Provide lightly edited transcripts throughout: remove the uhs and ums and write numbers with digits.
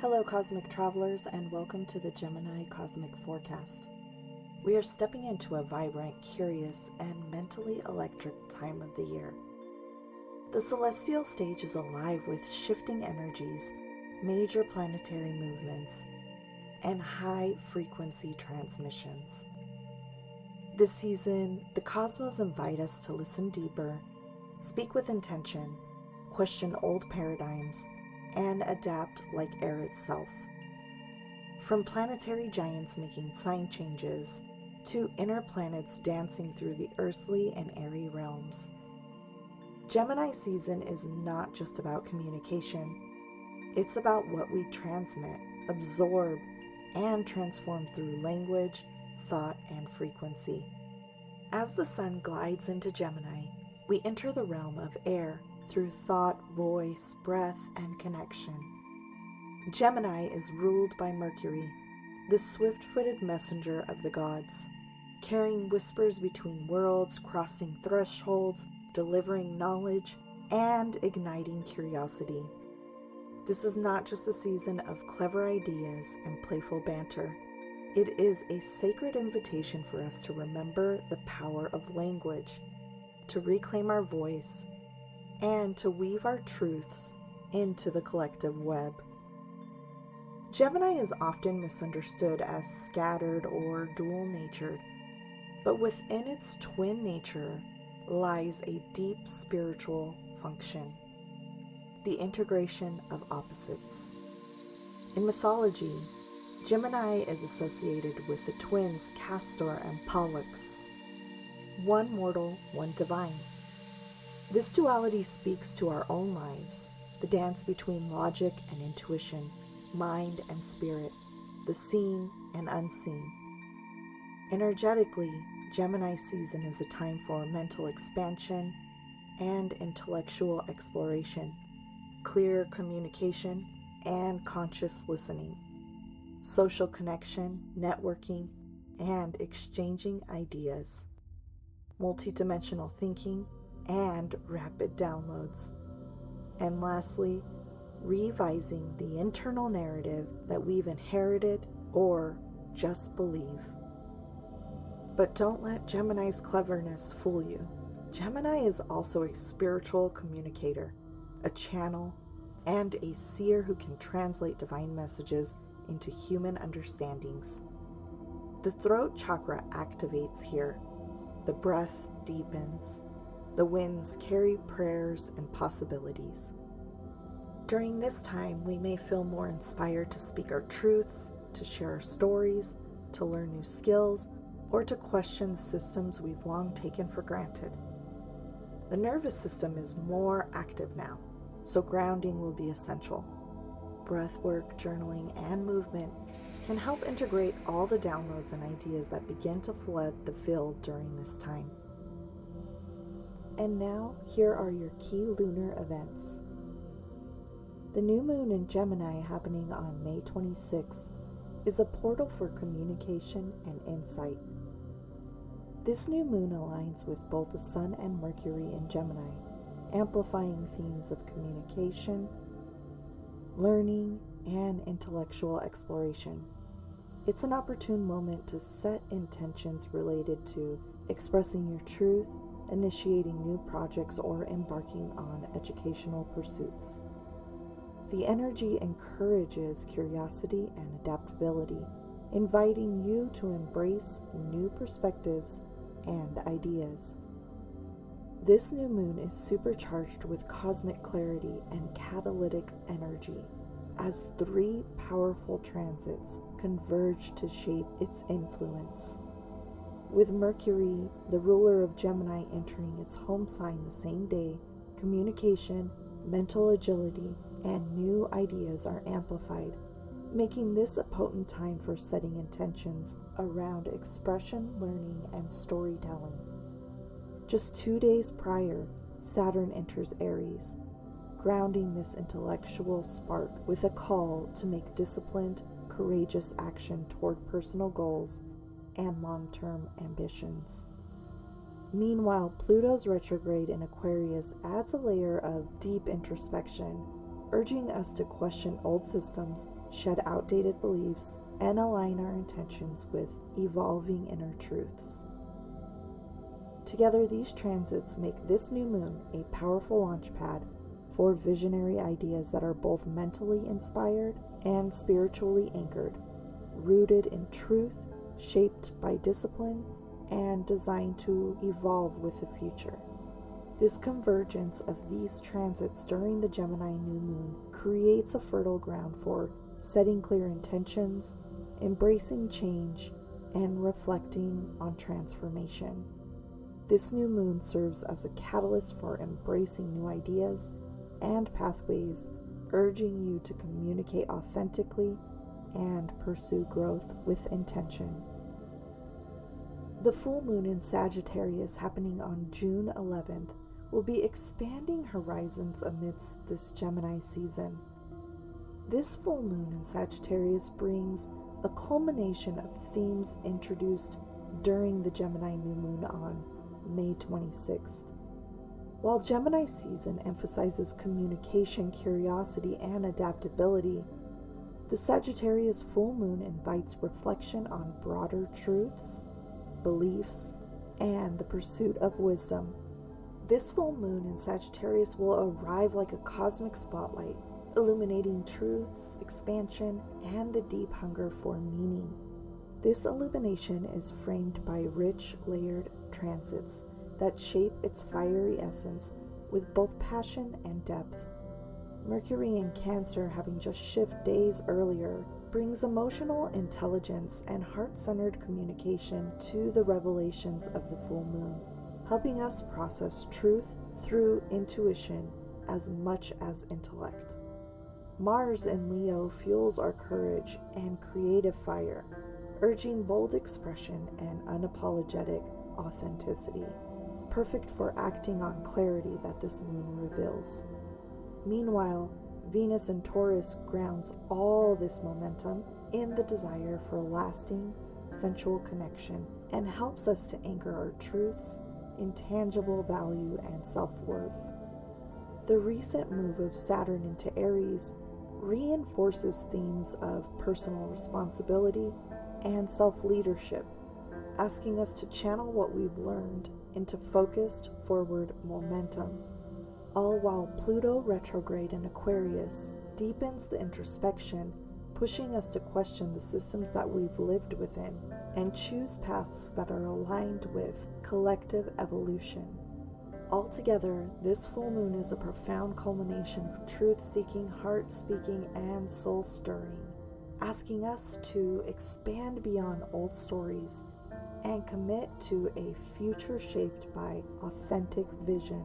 Hello, cosmic travelers, and welcome to the Gemini Cosmic Forecast. We are stepping into a vibrant, curious, and mentally electric time of the year. The celestial stage is alive with shifting energies, major planetary movements, and high-frequency transmissions. This season, the cosmos invite us to listen deeper, speak with intention, question old paradigms, and adapt like air itself. From planetary giants making sign changes to inner planets dancing through the earthly and airy realms, Gemini season is not just about communication. It's about what we transmit, absorb, and transform through language, thought, and frequency. As the sun glides into Gemini, we enter the realm of air through thought, voice, breath, and connection. Gemini is ruled by Mercury, the swift-footed messenger of the gods, carrying whispers between worlds, crossing thresholds, delivering knowledge, and igniting curiosity. This is not just a season of clever ideas and playful banter. It is a sacred invitation for us to remember the power of language, to reclaim our voice, and to weave our truths into the collective web. Gemini is often misunderstood as scattered or dual-natured, but within its twin nature lies a deep spiritual function, the integration of opposites. In mythology, Gemini is associated with the twins Castor and Pollux, one mortal, one divine. This duality speaks to our own lives, the dance between logic and intuition, mind and spirit, the seen and unseen. Energetically, Gemini season is a time for mental expansion and intellectual exploration, clear communication, and conscious listening, social connection, networking, and exchanging ideas, multidimensional thinking, and rapid downloads. And lastly, revising the internal narrative that we've inherited or just believe. But don't let Gemini's cleverness fool you. Gemini is also a spiritual communicator, a channel, and a seer who can translate divine messages into human understandings. The throat chakra activates here. The breath deepens. The winds carry prayers and possibilities. During this time, we may feel more inspired to speak our truths, to share our stories, to learn new skills, or to question the systems we've long taken for granted. The nervous system is more active now, so grounding will be essential. Breath work, journaling, and movement can help integrate all the downloads and ideas that begin to flood the field during this time. And now, here are your key lunar events. The new moon in Gemini happening on May 26th is a portal for communication and insight. This new moon aligns with both the Sun and Mercury in Gemini, amplifying themes of communication, learning, and intellectual exploration. It's an opportune moment to set intentions related to expressing your truth, initiating new projects, or embarking on educational pursuits. The energy encourages curiosity and adaptability, inviting you to embrace new perspectives and ideas. This new moon is supercharged with cosmic clarity and catalytic energy, as three powerful transits converge to shape its influence. With Mercury, the ruler of Gemini, entering its home sign the same day, communication, mental agility, and new ideas are amplified, making this a potent time for setting intentions around expression, learning, and storytelling. Just 2 days prior, Saturn enters Aries, grounding this intellectual spark with a call to make disciplined, courageous action toward personal goals and long-term ambitions. Meanwhile, Pluto's retrograde in Aquarius adds a layer of deep introspection, urging us to question old systems shed outdated beliefs, and align our intentions with evolving inner truths. Together, these transits make this new moon a powerful launchpad for visionary ideas that are both mentally inspired and spiritually anchored, rooted in truth, shaped by discipline, and designed to evolve with the future. This convergence of these transits during the Gemini new moon creates a fertile ground for setting clear intentions, embracing change, and reflecting on transformation. This new moon serves as a catalyst for embracing new ideas and pathways, urging you to communicate authentically and pursue growth with intention. The full moon in Sagittarius, happening on June 11th, will be expanding horizons amidst this Gemini season. This full moon in Sagittarius brings a culmination of themes introduced during the Gemini new moon on May 26th. While Gemini season emphasizes communication, curiosity, and adaptability, the Sagittarius full moon invites reflection on broader truths, beliefs, and the pursuit of wisdom. This full moon in Sagittarius will arrive like a cosmic spotlight, illuminating truths, expansion, and the deep hunger for meaning. This illumination is framed by rich, layered transits that shape its fiery essence with both passion and depth. Mercury in Cancer, having just shifted days earlier, brings emotional intelligence and heart-centered communication to the revelations of the full moon, helping us process truth through intuition as much as intellect. Mars in Leo fuels our courage and creative fire, urging bold expression and unapologetic authenticity, perfect for acting on clarity that this moon reveals. Meanwhile, Venus in Taurus grounds all this momentum in the desire for lasting, sensual connection and helps us to anchor our truths, intangible value, and self-worth. The recent move of Saturn into Aries reinforces themes of personal responsibility and self-leadership, asking us to channel what we've learned into focused forward momentum, all while Pluto Retrograde in Aquarius deepens the introspection, pushing us to question the systems that we've lived within and choose paths that are aligned with collective evolution. Altogether, this full moon is a profound culmination of truth-seeking, heart-speaking, and soul-stirring, asking us to expand beyond old stories and commit to a future shaped by authentic vision.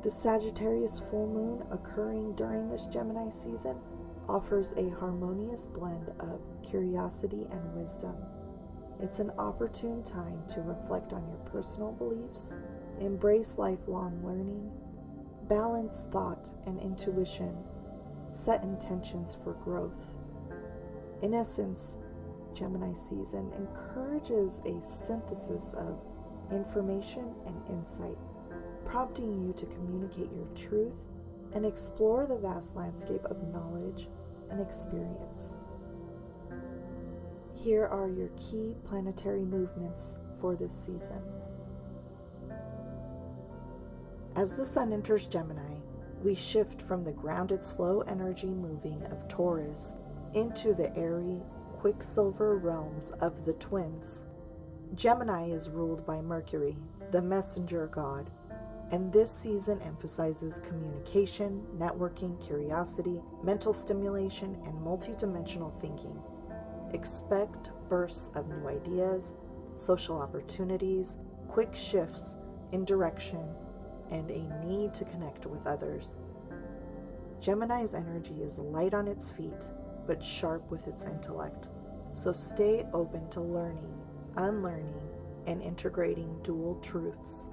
The Sagittarius full moon, occurring during this Gemini season, offers a harmonious blend of curiosity and wisdom. It's an opportune time to reflect on your personal beliefs, embrace lifelong learning, balance thought and intuition, set intentions for growth. In essence, Gemini season encourages a synthesis of information and insight, prompting you to communicate your truth and explore the vast landscape of knowledge and experience. Here are your key planetary movements for this season. As the Sun enters Gemini, we shift from the grounded, slow energy moving of Taurus into the airy, quicksilver realms of the twins. Gemini is ruled by Mercury, the messenger god, and this season emphasizes communication, networking, curiosity, mental stimulation, and multidimensional thinking. Expect bursts of new ideas, social opportunities, quick shifts in direction, and a need to connect with others. Gemini's energy is light on its feet, but sharp with its intellect. So stay open to learning, unlearning, and integrating dual truths.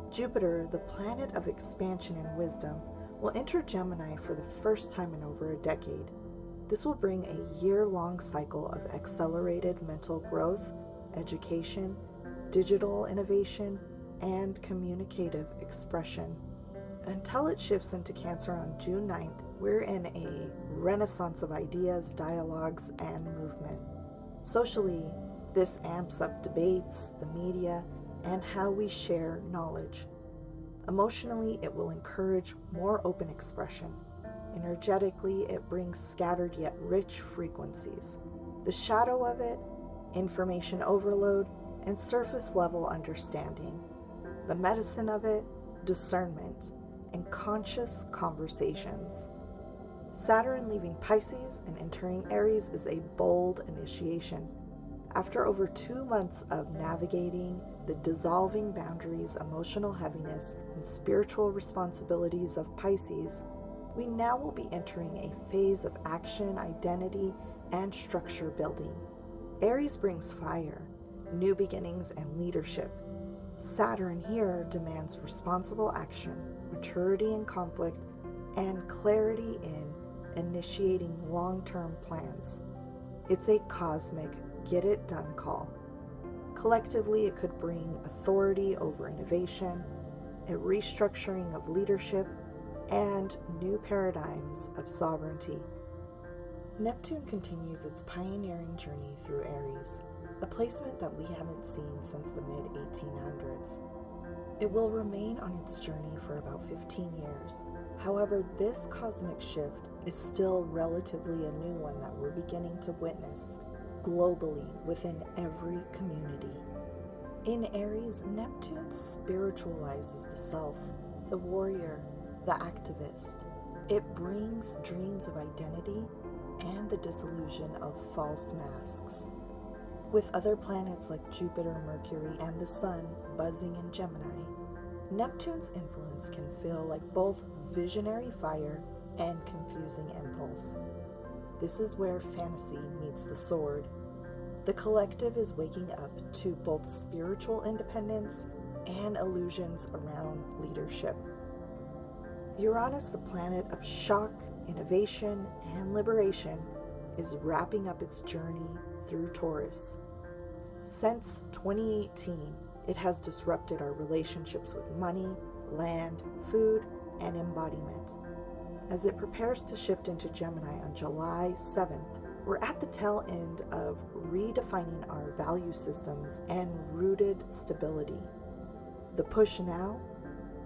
Jupiter, the planet of expansion and wisdom, will enter Gemini for the first time in over a decade. This will bring a year-long cycle of accelerated mental growth, education, digital innovation, and communicative expression, until it shifts into Cancer on June 9th, we're in a renaissance of ideas, dialogues, and movement. Socially, this amps up debates, the media, and how we share knowledge. Emotionally, it will encourage more open expression. Energetically, it brings scattered yet rich frequencies. The shadow of it, information overload, and surface level understanding. The medicine of it, discernment, and conscious conversations. Saturn leaving Pisces and entering Aries is a bold initiation. After over 2 months of navigating the dissolving boundaries, emotional heaviness, and spiritual responsibilities of Pisces, we now will be entering a phase of action, identity, and structure building. Aries brings fire, new beginnings, and leadership. Saturn here demands responsible action, maturity in conflict, and clarity in initiating long-term plans. It's a cosmic get-it-done call. Collectively, it could bring authority over innovation, a restructuring of leadership, and new paradigms of sovereignty. Neptune continues its pioneering journey through Aries, a placement that we haven't seen since the mid-1800s. It will remain on its journey for about 15 years. However, this cosmic shift is still relatively a new one that we're beginning to witness globally within every community. In Aries, Neptune spiritualizes the self, the warrior, the activist. It brings dreams of identity and the disillusion of false masks. With other planets like Jupiter, Mercury, and the Sun buzzing in Gemini, Neptune's influence can feel like both visionary fire and confusing impulse. This is where fantasy meets the sword. The collective is waking up to both spiritual independence and illusions around leadership. Uranus, the planet of shock, innovation, and liberation, is wrapping up its journey through Taurus. Since 2018, it has disrupted our relationships with money, land, food, and embodiment. As it prepares to shift into Gemini on July 7th, we're at the tail end of redefining our value systems and rooted stability. The push now?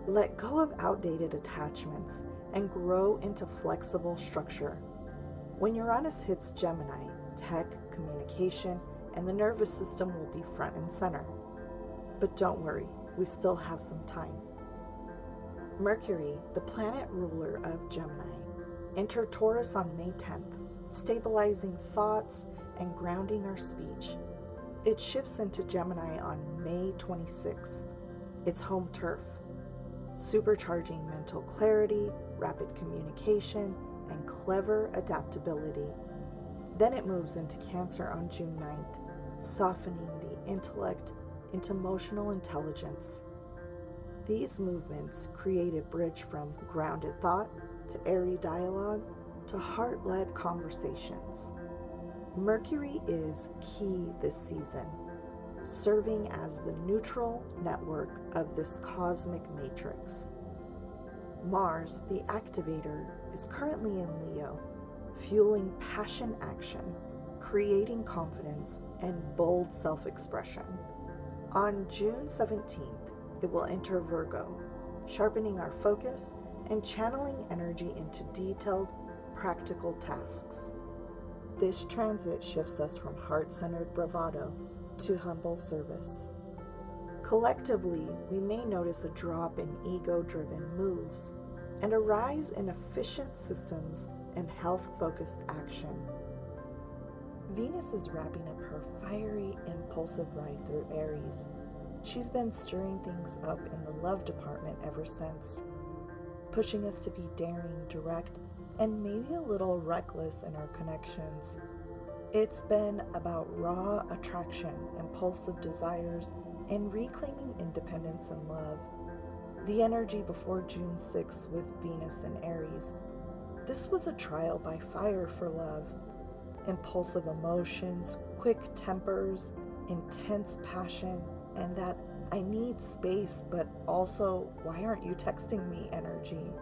Let go of outdated attachments and grow into flexible structure. When Uranus hits Gemini, tech, communication, and the nervous system will be front and center. But don't worry, we still have some time. Mercury, the planet ruler of Gemini, entered Taurus on May 10th, stabilizing thoughts and grounding our speech. It shifts into Gemini on May 26th, its home turf, supercharging mental clarity, rapid communication, and clever adaptability. Then it moves into Cancer on June 9th, softening the intellect into emotional intelligence. These movements create a bridge from grounded thought to airy dialogue to heart-led conversations. Mercury is key this season, serving as the neutral network of this cosmic matrix. Mars, the activator, is currently in Leo, fueling passion action, creating confidence, and bold self-expression. On June 17th, it will enter Virgo, sharpening our focus and channeling energy into detailed, practical tasks. This transit shifts us from heart-centered bravado to humble service. Collectively, we may notice a drop in ego-driven moves and a rise in efficient systems and health-focused action. Venus is wrapping up her fiery, impulsive ride through Aries. She's been stirring things up in the love department ever since, pushing us to be daring, direct, and maybe a little reckless in our connections. It's been about raw attraction, impulsive desires, and reclaiming independence and love. The energy before June 6th with Venus in Aries. This was a trial by fire for love. Impulsive emotions, quick tempers, intense passion, and that I need space, but also, why aren't you texting me energy?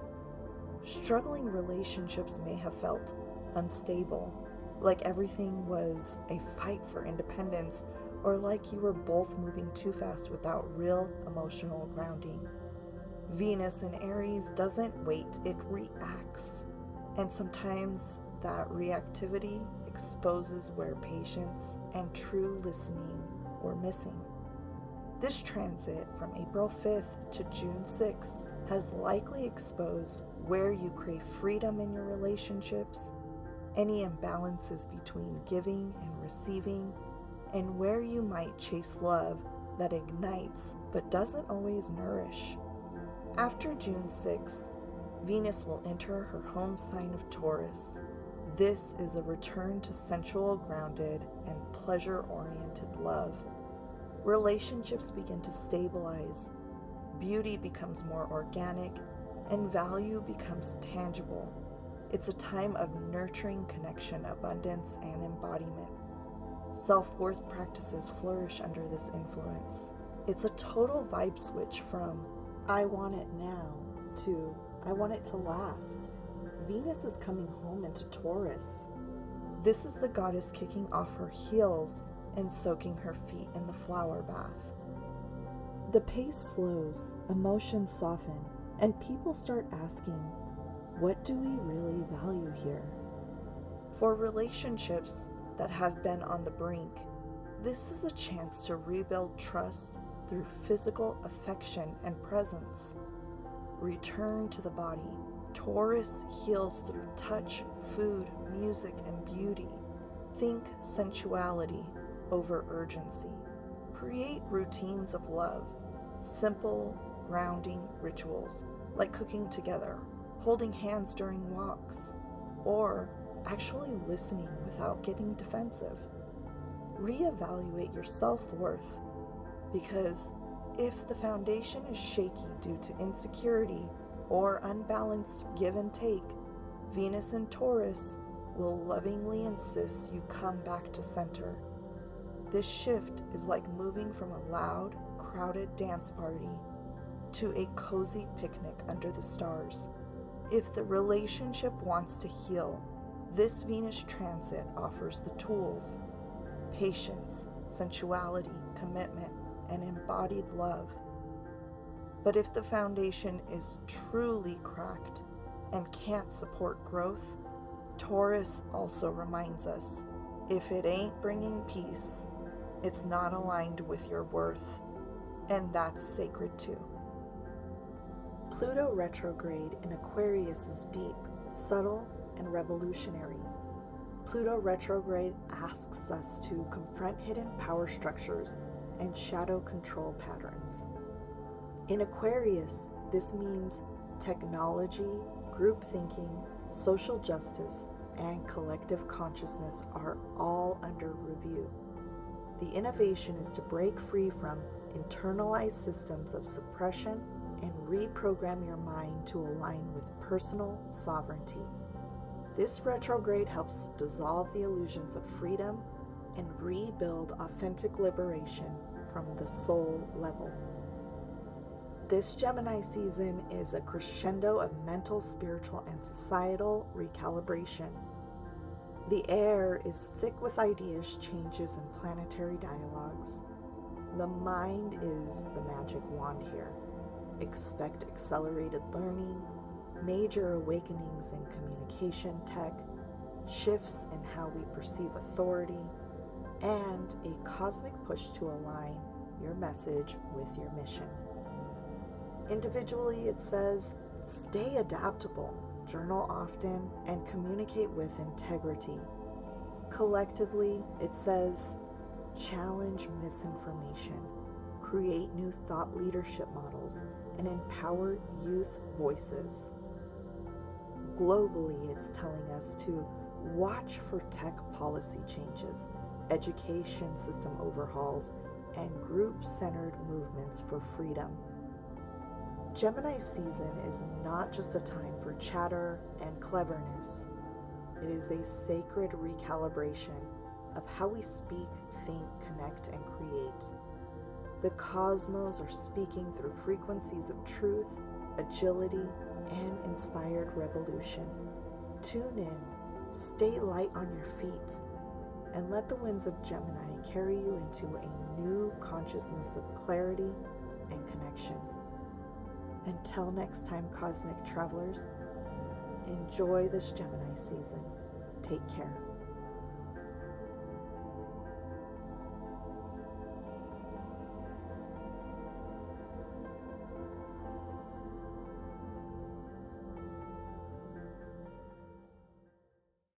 Struggling relationships may have felt unstable, like everything was a fight for independence, or like you were both moving too fast without real emotional grounding. Venus in Aries doesn't wait, it reacts. And sometimes that reactivity exposes where patience and true listening were missing. This transit from April 5th to June 6th has likely exposed where you crave freedom in your relationships, any imbalances between giving and receiving, and where you might chase love that ignites but doesn't always nourish. After June 6th, Venus will enter her home sign of Taurus. This is a return to sensual, grounded, and pleasure-oriented love. Relationships begin to stabilize, beauty becomes more organic, and value becomes tangible. It's a time of nurturing connection, abundance, and embodiment. Self-worth practices flourish under this influence. It's a total vibe switch from I want it now to I want it to last. Venus is coming home into Taurus. This is the goddess kicking off her heels and soaking her feet in the flower bath. The pace slows, emotions soften, and people start asking, what do we really value here? For relationships that have been on the brink, this is a chance to rebuild trust through physical affection and presence. Return to the body. Taurus heals through touch, food, music, and beauty. Think sensuality over urgency. Create routines of love, simple, grounding rituals like cooking together, holding hands during walks, or actually listening without getting defensive. Reevaluate your self-worth, because if the foundation is shaky due to insecurity or unbalanced give and take, Venus in Taurus will lovingly insist you come back to center. This shift is like moving from a loud, crowded dance party to a cozy picnic under the stars. If the relationship wants to heal, this Venus transit offers the tools: patience, sensuality, commitment, and embodied love. But if the foundation is truly cracked and can't support growth, Taurus also reminds us, if it ain't bringing peace, it's not aligned with your worth, and that's sacred too. Pluto retrograde in Aquarius is deep, subtle, and revolutionary. Pluto retrograde asks us to confront hidden power structures and shadow control patterns. In Aquarius, this means technology, group thinking, social justice, and collective consciousness are all under review. The innovation is to break free from internalized systems of suppression and reprogram your mind to align with personal sovereignty. This retrograde helps dissolve the illusions of freedom and rebuild authentic liberation from the soul level. This Gemini season is a crescendo of mental, spiritual, and societal recalibration. The air is thick with ideas, changes, and planetary dialogues. The mind is the magic wand here. Expect accelerated learning, major awakenings in communication tech, shifts in how we perceive authority, and a cosmic push to align your message with your mission. Individually, it says, stay adaptable, journal often, and communicate with integrity. Collectively, it says, challenge misinformation, create new thought leadership models, and empower youth voices. Globally, it's telling us to watch for tech policy changes, education system overhauls, and group-centered movements for freedom. Gemini season is not just a time for chatter and cleverness. It is a sacred recalibration of how we speak, think, connect, and create. The cosmos are speaking through frequencies of truth, agility, and inspired revolution. Tune in, stay light on your feet, and let the winds of Gemini carry you into a new consciousness of clarity and connection. Until next time, cosmic travelers, enjoy this Gemini season. Take care.